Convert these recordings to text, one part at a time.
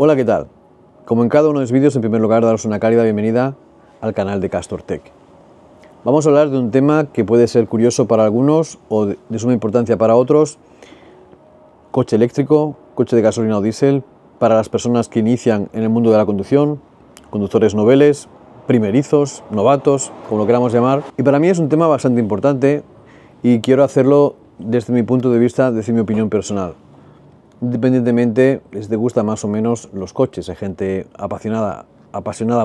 Hola, ¿qué tal? Como en cada uno de los vídeos, en primer lugar, daros una cálida bienvenida al canal de Castor Tech. Vamos a hablar de un tema que puede ser curioso para algunos o de suma importancia para otros: coche eléctrico, coche de gasolina o diésel, para las personas que inician en el mundo de la conducción, conductores noveles, primerizos, novatos, como lo queramos llamar. Y para mí es un tema bastante importante y quiero hacerlo desde mi punto de vista, desde mi opinión personal. Independientemente les gusta más o menos los coches, hay gente apasionada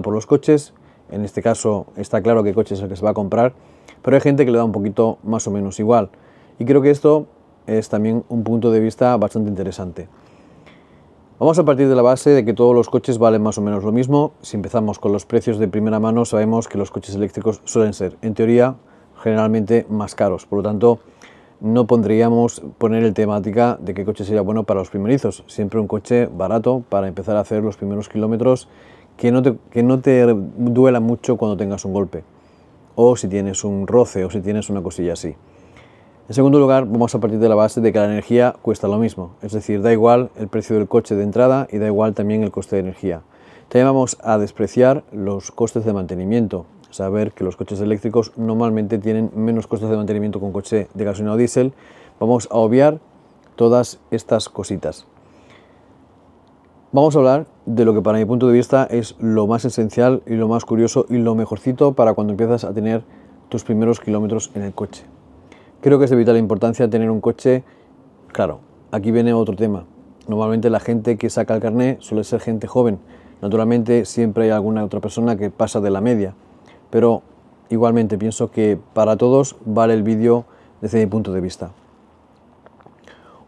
por los coches. En este caso está claro qué coche es el que se va a comprar, pero hay gente que le da un poquito más o menos igual. Y creo que esto es también un punto de vista bastante interesante. Vamos a partir de la base de que todos los coches valen más o menos lo mismo. Si empezamos con los precios de primera mano, sabemos que los coches eléctricos suelen ser, en teoría, generalmente más caros. Por lo tanto, no podríamos poner el temática de qué coche sería bueno para los primerizos. Siempre un coche barato para empezar a hacer los primeros kilómetros, que no te duela mucho cuando tengas un golpe, o si tienes un roce, o si tienes una cosilla así. En segundo lugar, vamos a partir de la base de que la energía cuesta lo mismo, es decir, da igual el precio del coche de entrada y da igual también el coste de energía. También vamos a despreciar los costes de mantenimiento, saber que los coches eléctricos normalmente tienen menos costes de mantenimiento que un coche de gasolina o diésel. Vamos a obviar todas estas cositas. Vamos a hablar de lo que para mi punto de vista es lo más esencial y lo más curioso y lo mejorcito para cuando empiezas a tener tus primeros kilómetros en el coche. Creo que es de vital importancia tener un coche. Claro, aquí viene otro tema. Normalmente la gente que saca el carné suele ser gente joven. Naturalmente siempre hay alguna otra persona que pasa de la media, pero igualmente pienso que para todos vale el vídeo desde mi punto de vista.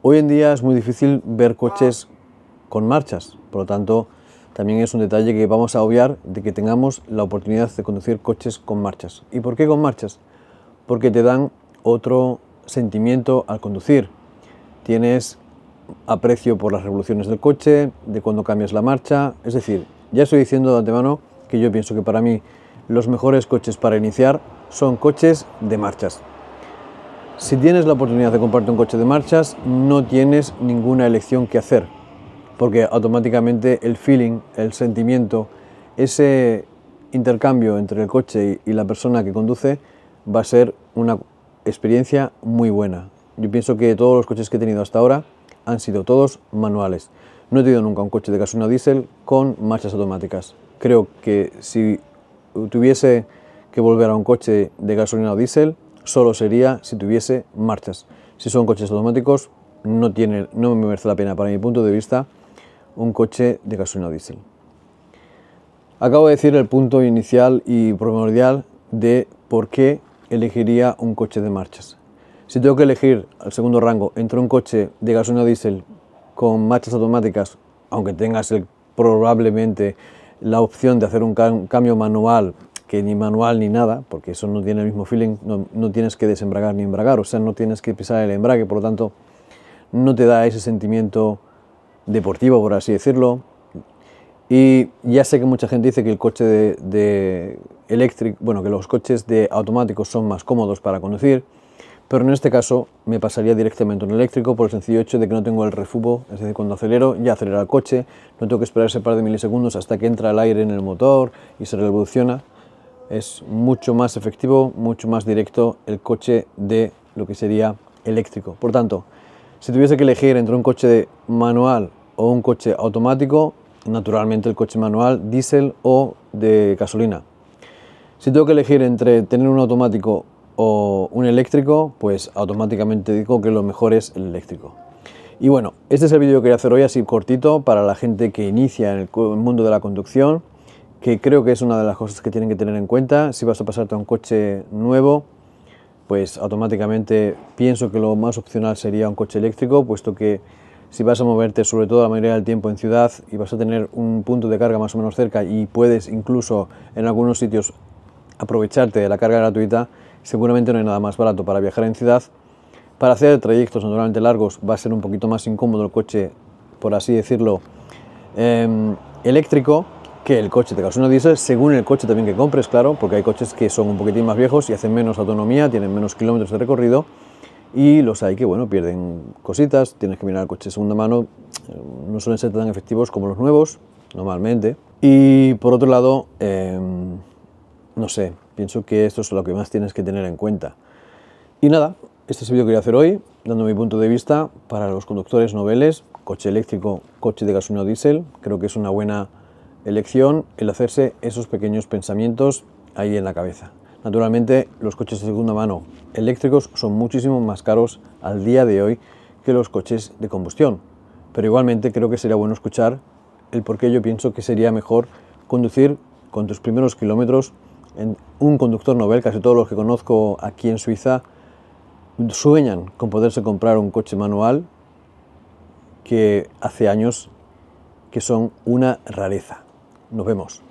Hoy en día es muy difícil ver coches con marchas, por lo tanto también es un detalle que vamos a obviar, de que tengamos la oportunidad de conducir coches con marchas. ¿Y por qué con marchas? Porque te dan otro sentimiento al conducir. Tienes aprecio por las revoluciones del coche, de cuando cambias la marcha. Es decir, ya estoy diciendo de antemano que yo pienso que para mí los mejores coches para iniciar son coches de marchas. Si tienes la oportunidad de comprarte un coche de marchas, no tienes ninguna elección que hacer, porque automáticamente el feeling, el sentimiento, ese intercambio entre el coche y la persona que conduce va a ser una experiencia muy buena. Yo pienso que todos los coches que he tenido hasta ahora han sido todos manuales. No he tenido nunca un coche de gasolina o diésel con marchas automáticas. Creo que si tuviese que volver a un coche de gasolina o diésel, solo sería si tuviese marchas. Si son coches automáticos, no me merece la pena, para mi punto de vista, un coche de gasolina o diésel. Acabo de decir el punto inicial y primordial de por qué elegiría un coche de marchas. Si tengo que elegir al segundo rango entre un coche de gasolina o diésel con marchas automáticas, aunque tengas probablemente la opción de hacer un cambio manual, que ni manual ni nada, porque eso no tiene el mismo feeling, no tienes que desembragar ni embragar, o sea, no tienes que pisar el embrague, por lo tanto, no te da ese sentimiento deportivo, por así decirlo. Y ya sé que mucha gente dice que el coche que los coches de automáticos son más cómodos para conducir, pero en este caso me pasaría directamente un eléctrico por el sencillo hecho de que no tengo el refubo, es decir, cuando acelero ya acelera el coche, no tengo que esperar ese par de milisegundos hasta que entra el aire en el motor y se revoluciona. Es mucho más efectivo, mucho más directo el coche de lo que sería eléctrico. Por tanto, si tuviese que elegir entre un coche manual o un coche automático, naturalmente el coche manual, diésel o de gasolina. Si tengo que elegir entre tener un automático o un eléctrico, pues automáticamente digo que lo mejor es el eléctrico. Y bueno, este es el vídeo que quería hacer hoy, así cortito, para la gente que inicia en el mundo de la conducción, que creo que es una de las cosas que tienen que tener en cuenta. Si vas a pasarte a un coche nuevo, pues automáticamente pienso que lo más opcional sería un coche eléctrico, puesto que si vas a moverte sobre todo la mayoría del tiempo en ciudad y vas a tener un punto de carga más o menos cerca y puedes incluso en algunos sitios aprovecharte de la carga gratuita, seguramente no hay nada más barato para viajar en ciudad. Para hacer trayectos naturalmente largos va a ser un poquito más incómodo el coche, por así decirlo, eléctrico, que el coche de gasolina o diésel, según el coche también que compres, claro, porque hay coches que son un poquitín más viejos y hacen menos autonomía, tienen menos kilómetros de recorrido y los hay que, bueno, pierden cositas, tienes que mirar el coche de segunda mano, no suelen ser tan efectivos como los nuevos, normalmente. Y por otro lado, no sé, pienso que esto es lo que más tienes que tener en cuenta. Y nada, este es el vídeo que quería hacer hoy, dando mi punto de vista para los conductores noveles, coche eléctrico, coche de gasolina o diésel. Creo que es una buena elección el hacerse esos pequeños pensamientos ahí en la cabeza. Naturalmente, los coches de segunda mano eléctricos son muchísimo más caros al día de hoy que los coches de combustión, pero igualmente creo que sería bueno escuchar el por qué yo pienso que sería mejor conducir con tus primeros kilómetros en un conductor novel. Casi todos los que conozco aquí en Suiza sueñan con poderse comprar un coche manual, que hace años que son una rareza. Nos vemos.